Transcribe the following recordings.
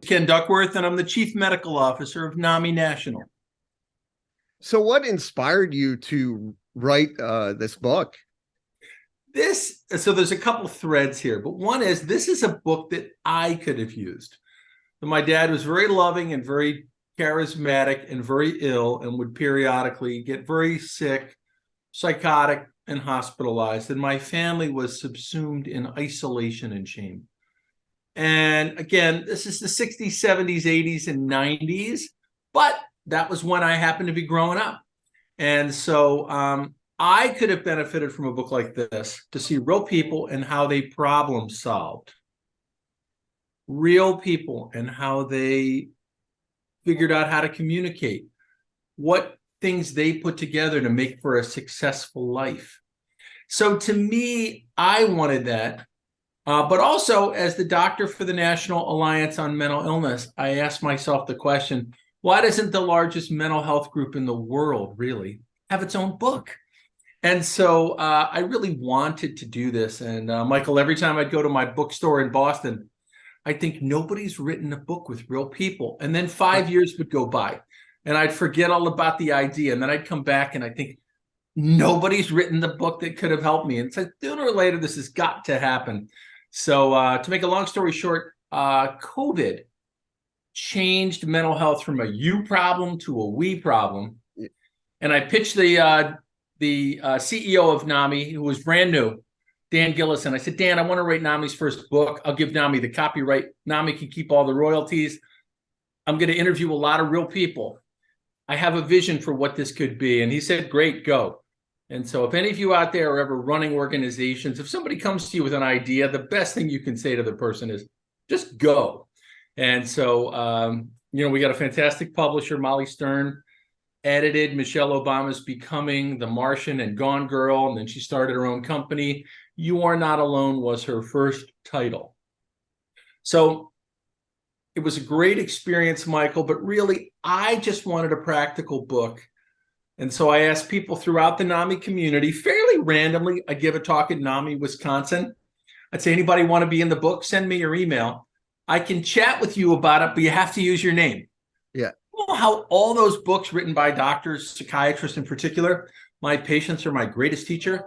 Ken Duckworth, and I'm the Chief Medical Officer of NAMI National. So what inspired you to write this book? So there's a couple threads here, but one is this is a book that I could have used. My dad was very loving and very charismatic and very ill and would periodically get very sick, psychotic, and hospitalized. And my family was subsumed in isolation and shame. And again, this is the 60s, 70s, 80s, and 90s, but that was when I happened to be growing up. And so I could have benefited from a book like this to see real people and how they problem solved. Real people and how they figured out how to communicate, what things they put together to make for a successful life. So to me, I wanted that. But also, as the doctor for the National Alliance on Mental Illness, I asked myself the question, why doesn't the largest mental health group in the world really have its own book? And so I really wanted to do this. And Michael, every time I'd go to my bookstore in Boston, I think nobody's written a book with real people. And then 5 years would go by and I'd forget all about the idea. And then I'd come back and I think nobody's written the book that could have helped me. And so sooner or later, this has got to happen. So to make a long story short, COVID changed mental health from a you problem to a we problem. And I pitched the CEO of NAMI, who was brand new, Dan Gillison. I said, Dan, I want to write NAMI's first book. I'll give NAMI the copyright. NAMI can keep all the royalties. I'm going to interview a lot of real people. I have a vision for what this could be. And he said, great, go. And so if any of you out there are ever running organizations, if somebody comes to you with an idea, the best thing you can say to the person is just go. And so, we got a fantastic publisher, Molly Stern, edited Michelle Obama's Becoming, The Martian, and Gone Girl. And then she started her own company. You Are Not Alone was her first title. So it was a great experience, Michael, but really, I just wanted a practical book. And so I asked people throughout the NAMI community, fairly randomly. I give a talk in NAMI, Wisconsin. I'd say, anybody want to be in the book? Send me your email. I can chat with you about it, but you have to use your name. Yeah. You know how all those books written by doctors, psychiatrists in particular, my patients are my greatest teacher.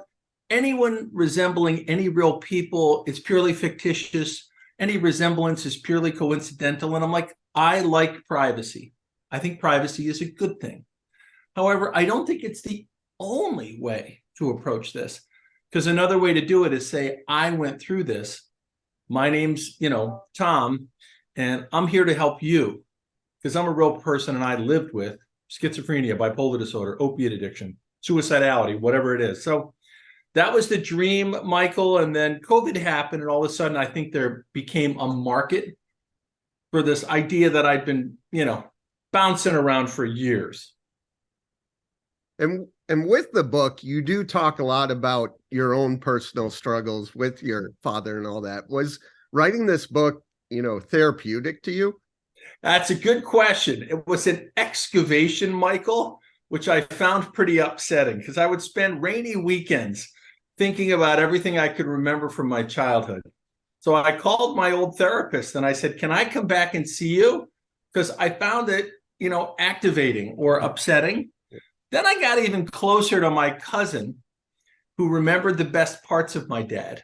Anyone resembling any real people is purely fictitious. Any resemblance is purely coincidental. And I'm like, I like privacy. I think privacy is a good thing. However, I don't think it's the only way to approach this, because another way to do it is say, I went through this. My name's, Tom, and I'm here to help you because I'm a real person and I lived with schizophrenia, bipolar disorder, opiate addiction, suicidality, whatever it is. So that was the dream, Michael. And then COVID happened, and all of a sudden, I think there became a market for this idea that I'd been, bouncing around for years. And with the book, you do talk a lot about your own personal struggles with your father and all that. Was writing this book, therapeutic to you? That's a good question. It was an excavation, Michael, which I found pretty upsetting because I would spend rainy weekends thinking about everything I could remember from my childhood. So I called my old therapist and I said, can I come back and see you? Because I found it, activating or upsetting. Then I got even closer to my cousin who remembered the best parts of my dad.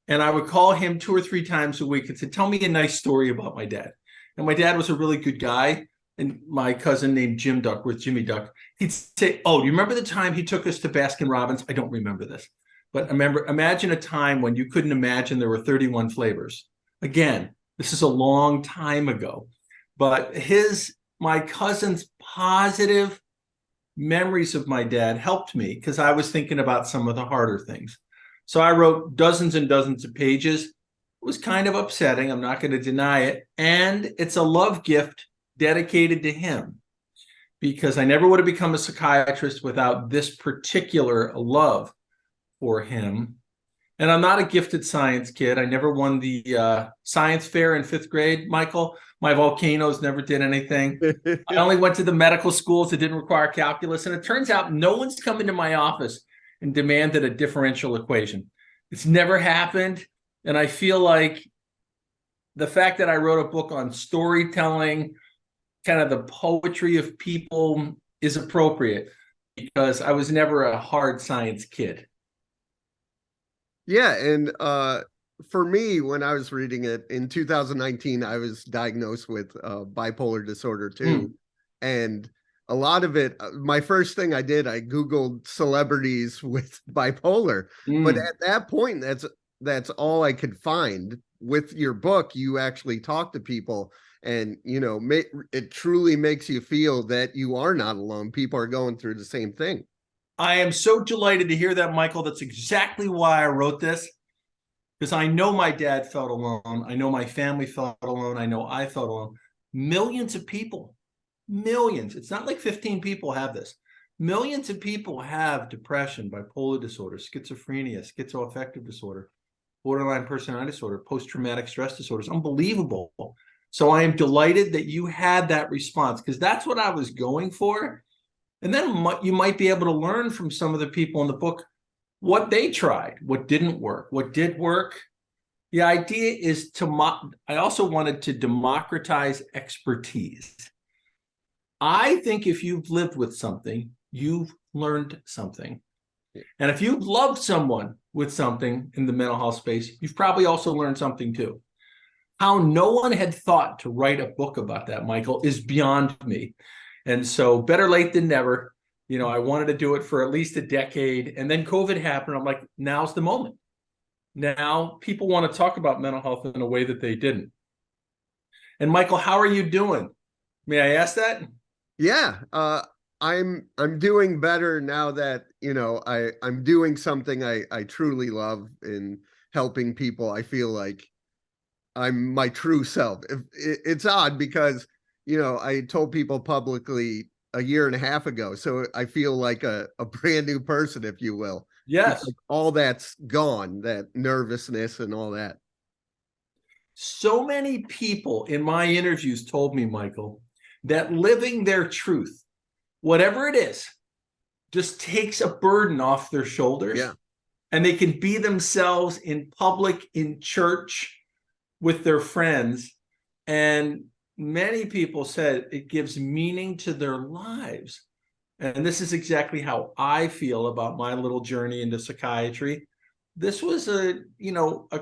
And I would call him 2 or 3 times a week and say, tell me a nice story about my dad. And my dad was a really good guy. And my cousin named Jim Duckworth, Jimmy Duck, he'd say, oh, do you remember the time he took us to Baskin Robbins? I don't remember this. But imagine a time when you couldn't imagine there were 31 flavors. Again, this is a long time ago. But my cousin's positive memories of my dad helped me because I was thinking about some of the harder things. So I wrote dozens and dozens of pages. It was kind of upsetting. I'm not going to deny it. And it's a love gift dedicated to him because I never would have become a psychiatrist without this particular love for him. And I'm not a gifted science kid. I never won the science fair in 5th grade, Michael. My volcanoes never did anything. I only went to the medical schools that didn't require calculus. And it turns out no one's come into my office and demanded a differential equation. It's never happened. And I feel like the fact that I wrote a book on storytelling, kind of the poetry of people, is appropriate because I was never a hard science kid. Yeah, and for me, when I was reading it in 2019, I was diagnosed with bipolar disorder too. Mm. And a lot of it, my first thing I did, I Googled celebrities with bipolar. But Mm. at that point, that's all I could find. With your book, you actually talk to people, and it truly makes you feel that you are not alone. People are going through the same thing. I am so delighted to hear that, Michael. That's exactly why I wrote this, because I know my dad felt alone. I know my family felt alone. I know I felt alone. Millions of people, millions. It's not like 15 people have this. Millions of people have depression, bipolar disorder, schizophrenia, schizoaffective disorder, borderline personality disorder, post-traumatic stress disorder. It's unbelievable. So I am delighted that you had that response, because that's what I was going for. And then you might be able to learn from some of the people in the book what they tried, what didn't work, what did work. The idea is I also wanted to democratize expertise. I think if you've lived with something, you've learned something. And if you've loved someone with something in the mental health space, you've probably also learned something too. How no one had thought to write a book about that, Michael, is beyond me. And so better late than never. I wanted to do it for at least a decade. And then COVID happened. I'm like, now's the moment. Now people want to talk about mental health in a way that they didn't. And Michael, how are you doing? May I ask that? Yeah, I'm doing better now that I'm doing something I truly love in helping people. I feel like I'm my true self. It's odd because I told people publicly a year and a half ago, so I feel like a brand new person, if you will, Yes. because all that's gone, that nervousness and all that. So many people in my interviews told me, Michael, that living their truth, whatever it is, just takes a burden off their shoulders. Yeah. And they can be themselves in public, in church, with their friends. And many people said it gives meaning to their lives. And this is exactly how I feel about my little journey into psychiatry. This was a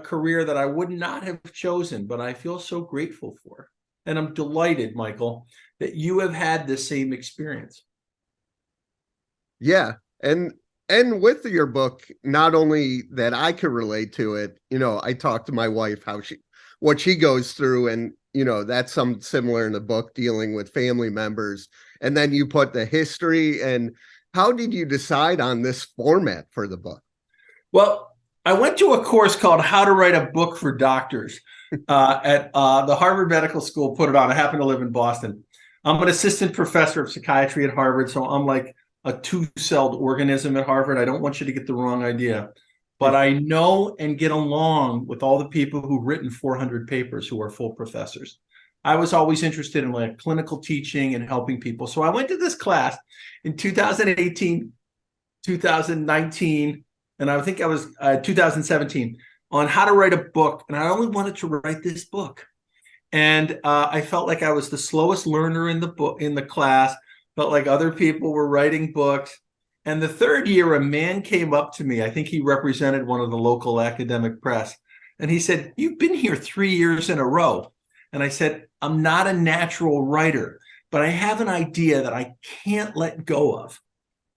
career that I would not have chosen, but I feel so grateful for. And I'm delighted, Michael, that you have had the same experience. Yeah. And with your book, not only that I could relate to it, I talked to my wife what she goes through, and that's some similar in the book, dealing with family members. And then you put the history. And how did you decide on this format for the book? Well, I went to a course called How to Write a Book for Doctors at the Harvard Medical School. Put it on. I happen to live in Boston. I'm an assistant professor of psychiatry at Harvard, so I'm like a two-celled organism at Harvard. I don't want you to get the wrong idea, but I know and get along with all the people who've written 400 papers who are full professors. I was always interested in like clinical teaching and helping people. So I went to this class in 2018, 2019, and I think I was 2017 on how to write a book. And I only wanted to write this book. And I felt like I was the slowest learner in the class, felt like other people were writing books. And the third year, a man came up to me. I think he represented one of the local academic press. And he said, "You've been here 3 years in a row." And I said, "I'm not a natural writer, but I have an idea that I can't let go of."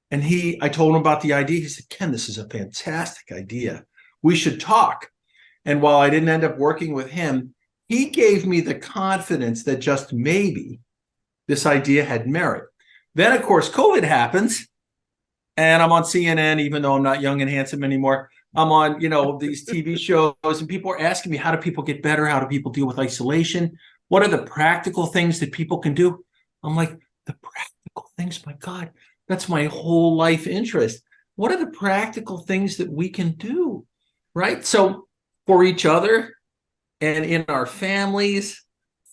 And I told him about the idea. He said, "Ken, this is a fantastic idea. We should talk." And while I didn't end up working with him, he gave me the confidence that just maybe this idea had merit. Then, of course, COVID happens, and I'm on CNN, even though I'm not young and handsome anymore. I'm on, these TV shows, and people are asking me, how do people get better? How do people deal with isolation? What are the practical things that people can do? I'm like, the practical things, my God, that's my whole life interest. What are the practical things that we can do, right? So for each other and in our families,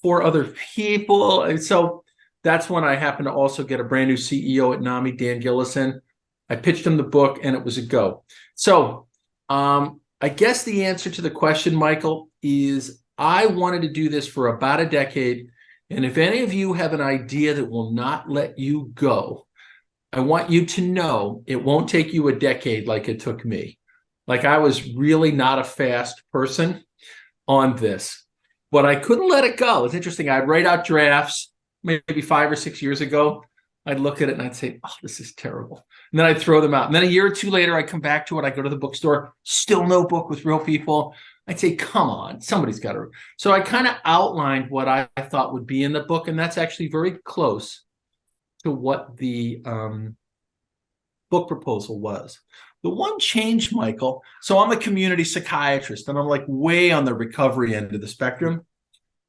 for other people. And so that's when I happened to also get a brand new CEO at NAMI, Dan Gillison. I pitched him the book, and it was a go. So I guess the answer to the question, Michael, is I wanted to do this for about a decade. And if any of you have an idea that will not let you go, I want you to know it won't take you a decade like it took me. Like, I was really not a fast person on this, but I couldn't let it go. It's interesting. I'd write out drafts maybe 5 or 6 years ago. I'd look at it and I'd say, oh, this is terrible. And then I'd throw them out. And then a year or two later, I'd come back to it. I'd go to the bookstore, still no book with real people. I'd say, come on, somebody's got to. So I kind of outlined what I thought would be in the book. And that's actually very close to what the book proposal was. The one change, Michael, so I'm a community psychiatrist and I'm like way on the recovery end of the spectrum.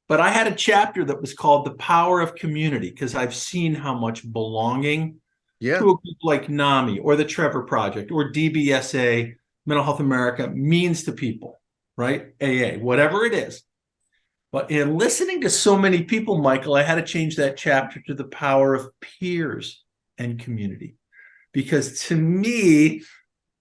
But I had a chapter that was called The Power of Community, because I've seen how much belonging to a group like NAMI or the Trevor Project or DBSA, Mental Health America, means to people, right? AA, whatever it is. But in listening to so many people, Michael, I had to change that chapter to the power of peers and community. Because to me,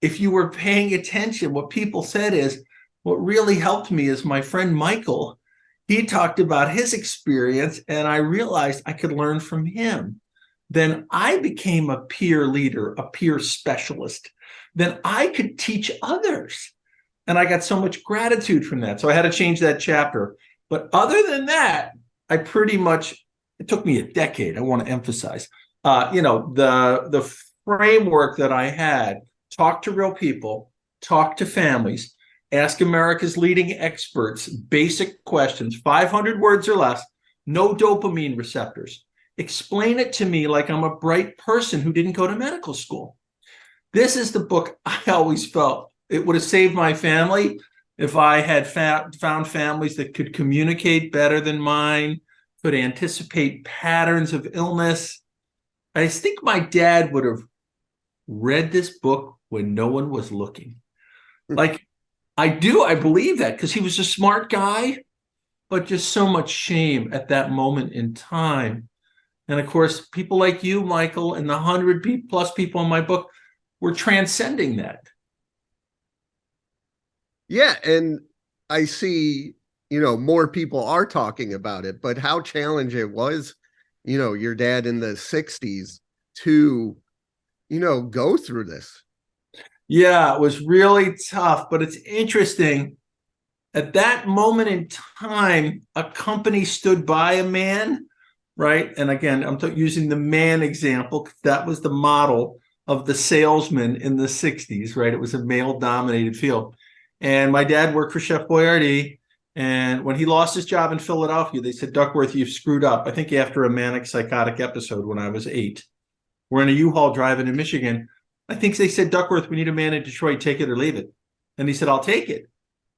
if you were paying attention, what people said is, what really helped me is my friend Michael. He talked about his experience, and I realized I could learn from him. Then I became a peer leader, a peer specialist. Then I could teach others. And I got so much gratitude from that. So I had to change that chapter. But other than that, I pretty much, it took me a decade, I want to emphasize. The framework that I had, talk to real people, talk to families, ask America's leading experts basic questions, 500 words or less, no dopamine receptors. Explain it to me like I'm a bright person who didn't go to medical school. This is the book I always felt it would have saved my family if I had found families that could communicate better than mine, could anticipate patterns of illness. I think my dad would have read this book when no one was looking. Like, I believe that, because he was a smart guy, but just so much shame at that moment in time. And of course, people like you, Michael, and the 100 plus people in my book were transcending that. Yeah. And I see, more people are talking about it, but how challenging it was, your dad in the 60s to, go through this. Yeah, it was really tough, but it's interesting. At that moment in time, a company stood by a man, right? And again, I'm using the man example, because that was the model of the salesman in the 60s, right? It was a male-dominated field. And my dad worked for Chef Boyardee. And when he lost his job in Philadelphia, they said, Duckworth, you've screwed up. I think after a manic psychotic episode when I was 8. We're in a U-Haul driving in Michigan. I think they said, Duckworth, we need a man in Detroit, take it or leave it. And he said, I'll take it.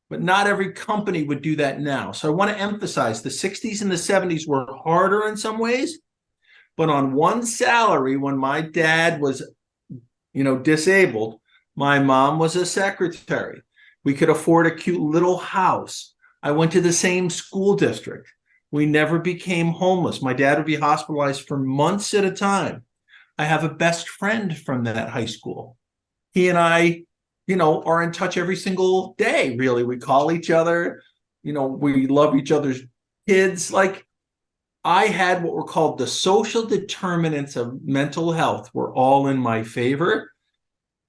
But not every company would do that now. So I want to emphasize the 60s and the 70s were harder in some ways. But on one salary, when my dad was, disabled, my mom was a secretary. We could afford a cute little house. I went to the same school district. We never became homeless. My dad would be hospitalized for months at a time. I have a best friend from that high school. He and I, are in touch every single day, really. We call each other, we love each other's kids. Like, I had what were called the social determinants of mental health were all in my favor.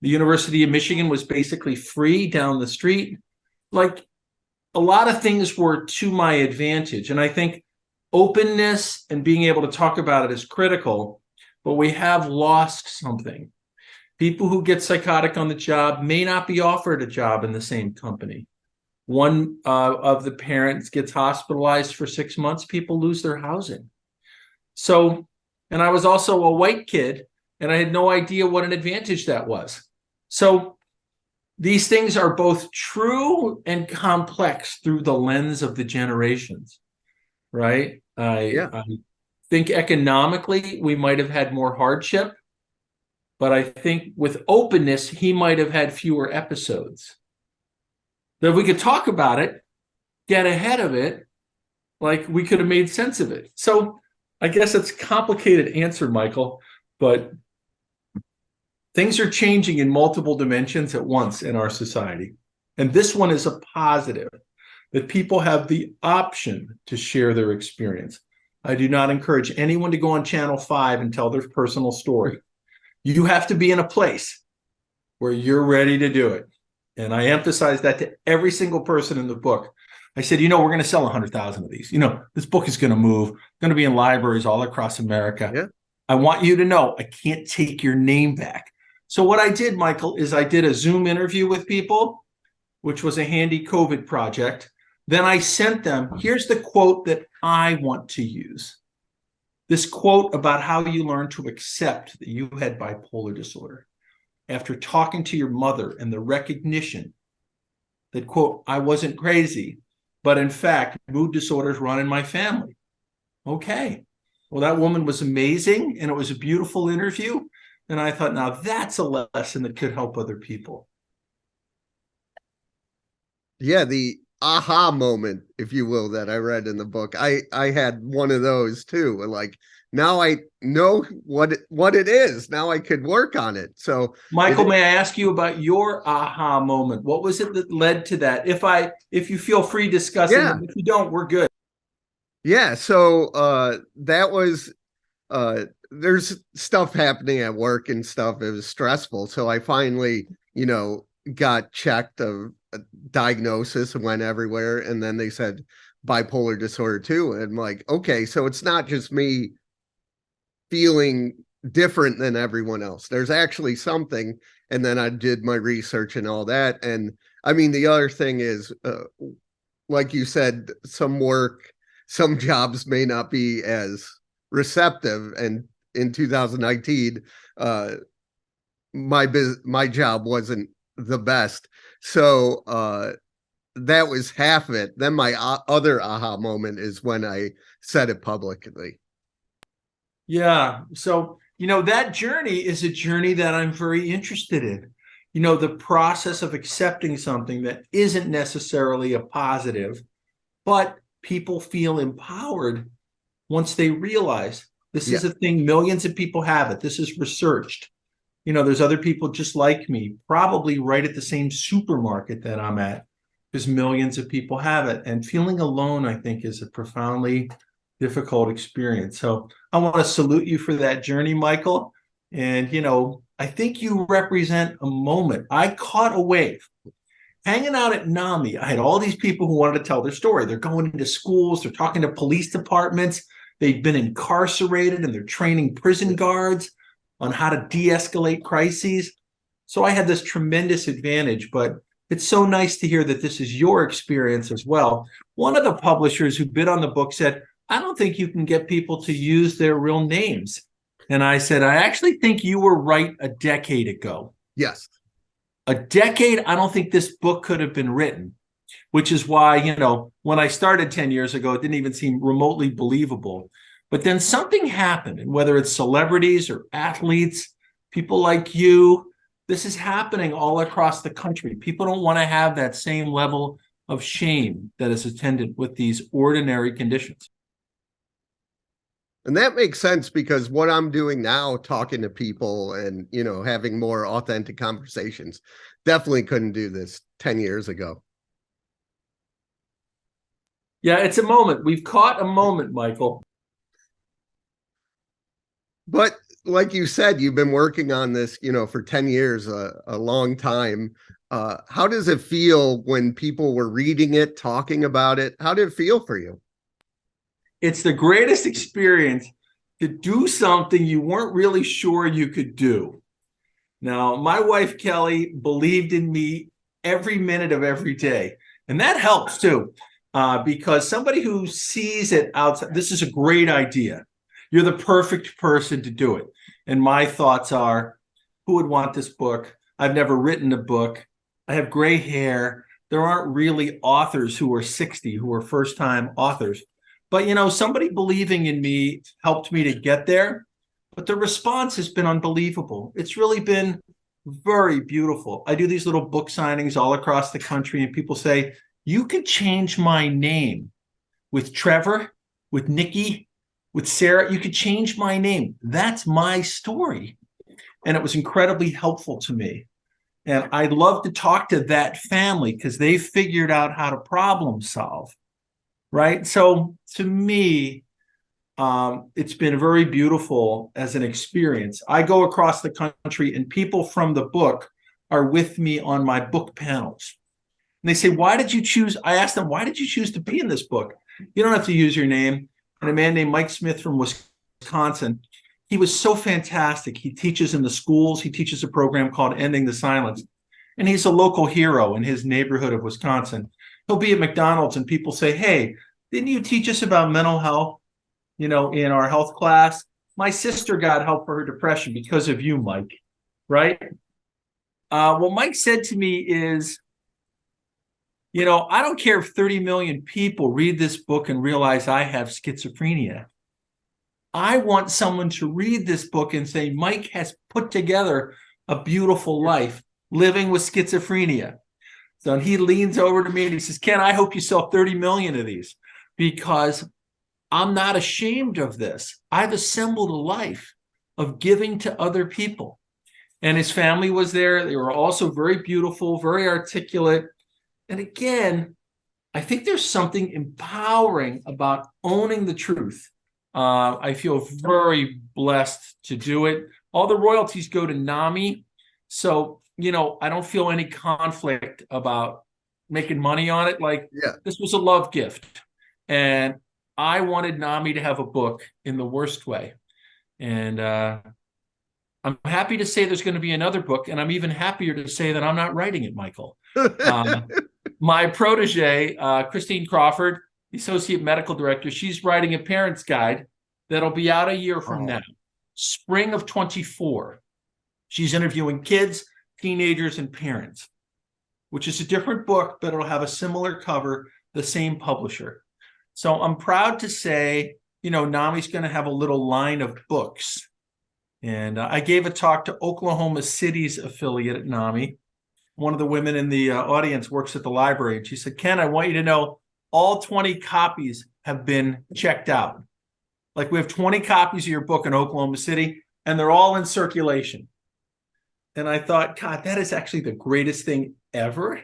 The University of Michigan was basically free down the street. Like, a lot of things were to my advantage. And I think openness and being able to talk about it is critical, but we have lost something. People who get psychotic on the job may not be offered a job in the same company. One of the parents gets hospitalized for 6 months, people lose their housing. So, and I was also a white kid, and I had no idea what an advantage that was. So these things are both true and complex through the lens of the generations, right? I think economically, we might have had more hardship, but I think with openness, he might have had fewer episodes. That if we could talk about it, get ahead of it, like we could have made sense of it. So I guess it's a complicated answer, Michael, but things are changing in multiple dimensions at once in our society. And this one is a positive. that people have the option to share their experience. I do not encourage anyone to go on Channel 5 and tell their personal story. You have to be in a place where you're ready to do it. And I emphasize that to every single person in the book. I said, we're going to sell 100,000 of these. This book is going to move, going to be in libraries all across America. Yeah. I want you to know I can't take your name back. So what I did, Michael, is I did a Zoom interview with people, which was a handy COVID project. Then I sent them, here's the quote that I want to use. This quote about how you learn to accept that you had bipolar disorder after talking to your mother and the recognition that, quote, I wasn't crazy, but in fact, mood disorders run in my family. Okay. Well, that woman was amazing, and it was a beautiful interview. And I thought, now that's a lesson that could help other people. Yeah, the aha moment, if you will, that I read in the book. I had one of those too. Like, now I know what it is. Now I could work on it. So, Michael, may I ask you about your aha moment? What was it that led to that? If you feel free discussing it, if you don't, we're good. Yeah, so that was there's stuff happening at work and stuff. It was stressful. So I finally, got checked of a diagnosis and went everywhere. And then they said bipolar disorder too. And I'm like, okay, so it's not just me feeling different than everyone else. There's actually something. And then I did my research and all that. And I mean, the other thing is, like you said, some jobs may not be as receptive. And in 2019, my job wasn't the best. So that was half of it. Then my other aha moment is when I said it publicly. Yeah. So, that journey is a journey that I'm very interested in. The process of accepting something that isn't necessarily a positive, but people feel empowered once they realize this is a thing. Millions of people have it. This is researched. There's other people just like me, probably right at the same supermarket that I'm at, because millions of people have it. And feeling alone, I think, is a profoundly difficult experience. So I want to salute you for that journey, Michael. And, I think you represent a moment. I caught a wave. Hanging out at NAMI, I had all these people who wanted to tell their story. They're going into schools, they're talking to police departments, they've been incarcerated, and they're training prison guards on how to de-escalate crises. So I had this tremendous advantage, but it's so nice to hear that this is your experience as well. One of the publishers who bid on the book said, I don't think you can get people to use their real names. And I said, I actually think you were right a decade ago. Yes. A decade, I don't think this book could have been written, which is why, when I started 10 years ago, it didn't even seem remotely believable. But then something happened, and whether it's celebrities or athletes, people like you, this is happening all across the country. People don't want to have that same level of shame that is attendant with these ordinary conditions. And that makes sense, because what I'm doing now, talking to people and, having more authentic conversations, definitely couldn't do this 10 years ago. Yeah, it's a moment. We've caught a moment, Michael. But like you said, you've been working on this, for 10 years, a long time. How does it feel when people were reading it, talking about it? How did it feel for you? It's the greatest experience to do something you weren't really sure you could do. Now, my wife, Kelly, believed in me every minute of every day. And that helps too, because somebody who sees it outside, this is a great idea. You're the perfect person to do it. And my thoughts are, who would want this book? I've never written a book. I have gray hair. There aren't really authors who are 60 who are first-time authors. But, somebody believing in me helped me to get there. But the response has been unbelievable. It's really been very beautiful. I do these little book signings all across the country, and people say, you could change my name with Trevor, with Nikki, with Sarah. You could change my name. That's my story. And it was incredibly helpful to me. And I love to talk to that family because they figured out how to problem solve, right? So to me, it's been very beautiful as an experience. I go across the country and people from the book are with me on my book panels. And they say, why did you choose? I asked them, why did you choose to be in this book? You don't have to use your name. And a man named Mike Smith from Wisconsin, he was so fantastic. He teaches in the schools. He teaches a program called Ending the Silence. And he's a local hero in his neighborhood of Wisconsin. He'll be at McDonald's and people say, hey, didn't you teach us about mental health, in our health class? My sister got help for her depression because of you, Mike, right? What Mike said to me is, I don't care if 30 million people read this book and realize I have schizophrenia. I want someone to read this book and say, Mike has put together a beautiful life living with schizophrenia. So he leans over to me and he says, Ken, I hope you sell 30 million of these because I'm not ashamed of this. I've assembled a life of giving to other people. And his family was there. They were also very beautiful, very articulate. And again, I think there's something empowering about owning the truth. I feel very blessed to do it. All the royalties go to NAMI. So, I don't feel any conflict about making money on it. This was a love gift. And I wanted NAMI to have a book in the worst way. And I'm happy to say there's going to be another book. And I'm even happier to say that I'm not writing it, Michael. My protege, Christine Crawford, the associate medical director, she's writing a parent's guide that'll be out a year from now, spring of 24. She's interviewing kids, teenagers, and parents, which is a different book, but it'll have a similar cover, the same publisher. So I'm proud to say, NAMI's going to have a little line of books. And I gave a talk to Oklahoma City's affiliate at NAMI. One of the women in the audience works at the library. And she said, Ken, I want you to know all 20 copies have been checked out. We have 20 copies of your book in Oklahoma City, and they're all in circulation. And I thought, God, that is actually the greatest thing ever.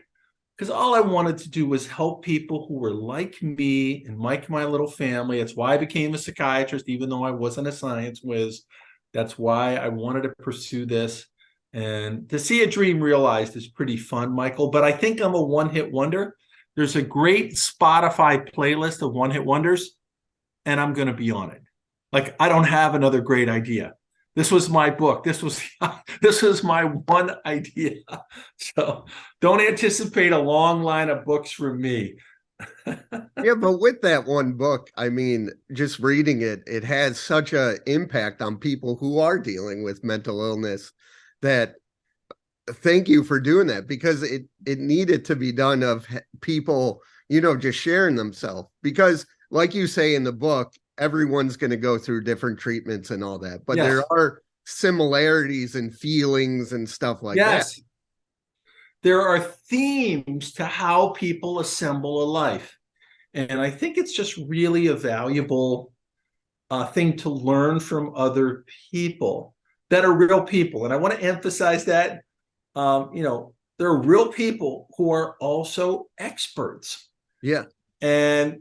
Because all I wanted to do was help people who were like me and like my little family. That's why I became a psychiatrist, even though I wasn't a science whiz. That's why I wanted to pursue this. And to see a dream realized is pretty fun, Michael. But I think I'm a one-hit wonder. There's a great Spotify playlist of one-hit wonders, and I'm going to be on it. I don't have another great idea. This was my book. This was my one idea. So don't anticipate a long line of books from me. Yeah, but with that one book, I mean, just reading it, it has such an impact on people who are dealing with mental illness that thank you for doing that, because it needed to be done of people, just sharing themselves, because like you say in the book, everyone's going to go through different treatments and all that, but there are similarities and feelings and stuff like that. There are themes to how people assemble a life. And I think it's just really a valuable thing to learn from other people that are real people. And I want to emphasize that, there are real people who are also experts. Yeah. And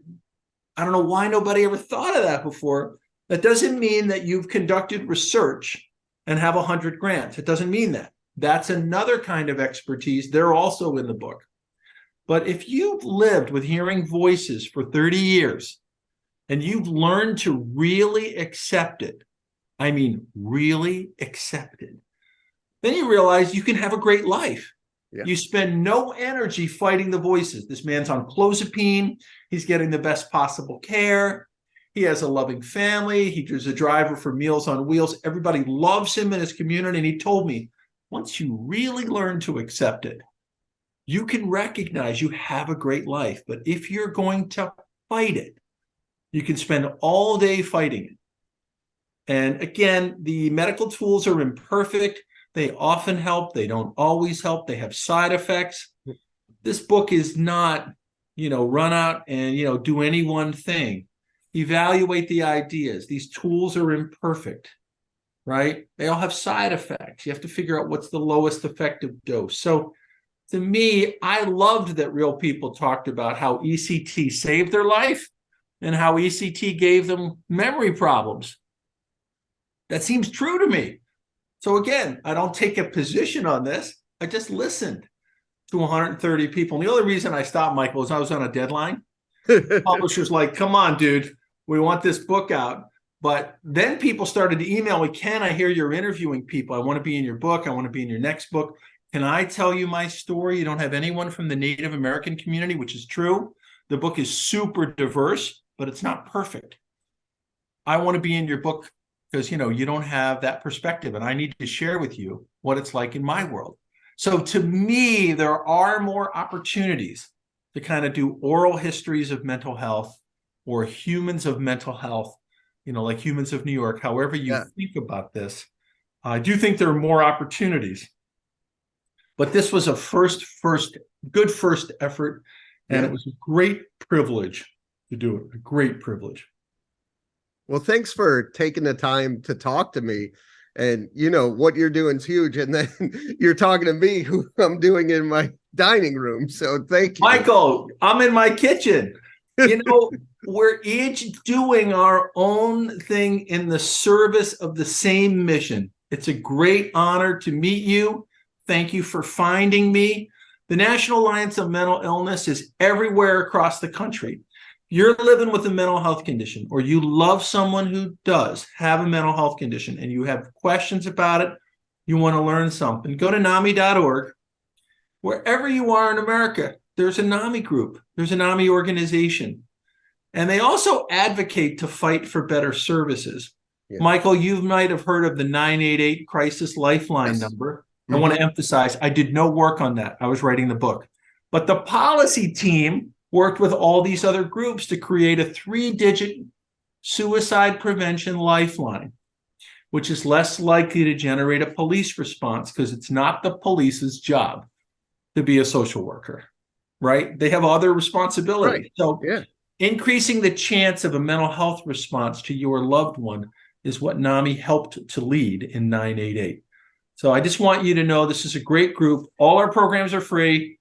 I don't know why nobody ever thought of that before. That doesn't mean that you've conducted research and have 100 grants. It doesn't mean that. That's another kind of expertise. They're also in the book. But if you've lived with hearing voices for 30 years and you've learned to really accept it, I mean, really accept it, then you realize you can have a great life. Yeah. You spend no energy fighting the voices. This man's on clozapine. He's getting the best possible care. He has a loving family. He's a driver for Meals on Wheels. Everybody loves him in his community. And he told me, once you really learn to accept it, you can recognize you have a great life. But if you're going to fight it, you can spend all day fighting it. And again, the medical tools are imperfect. They often help. They don't always help. They have side effects. This book is not, run out and, do any one thing. Evaluate the ideas. These tools are imperfect. right? They all have side effects. You have to figure out what's the lowest effective dose. So to me, I loved that real people talked about how ECT saved their life and how ECT gave them memory problems. That seems true to me. So again, I don't take a position on this. I just listened to 130 people. And the only reason I stopped, Michael, is I was on a deadline. Publisher's like, come on, dude, we want this book out. But then people started to email me, Ken, I hear you're interviewing people. I want to be in your book. I want to be in your next book. Can I tell you my story? You don't have anyone from the Native American community, which is true. The book is super diverse, but it's not perfect. I want to be in your book because, you don't have that perspective, and I need to share with you what it's like in my world. So to me, there are more opportunities to kind of do oral histories of mental health or humans of mental health, like Humans of New York, however you think about this. I do think there are more opportunities. But this was a good first effort, and it was a great privilege to do it, a great privilege. Well, thanks for taking the time to talk to me. And, what you're doing is huge. And then you're talking to me, who I'm doing in my dining room. So thank you. Michael, I'm in my kitchen. We're each doing our own thing in the service of the same mission. It's a great honor to meet you. Thank you for finding me. The National Alliance of Mental Illness is everywhere across the country. You're living with a mental health condition, or you love someone who does have a mental health condition, and you have questions about it, you want to learn something, go to NAMI.org. Wherever you are in America, there's a NAMI group, there's a NAMI organization. And they also advocate to fight for better services. Yeah. Michael, you might have heard of the 988 crisis lifeline number. I want to emphasize, I did no work on that. I was writing the book. But the policy team worked with all these other groups to create a 3-digit suicide prevention lifeline, which is less likely to generate a police response because it's not the police's job to be a social worker, right? They have other responsibilities. Right. So increasing the chance of a mental health response to your loved one is what NAMI helped to lead in 988. So I just want you to know this is a great group. All our programs are free.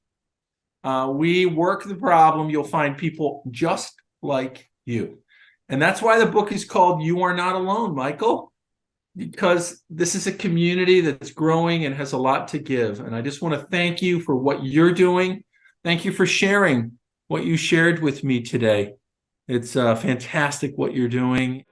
We work the problem. You'll find people just like you. And that's why the book is called You Are Not Alone, Michael, because this is a community that's growing and has a lot to give. And I just want to thank you for what you're doing. Thank you for sharing what you shared with me today. It's fantastic what you're doing.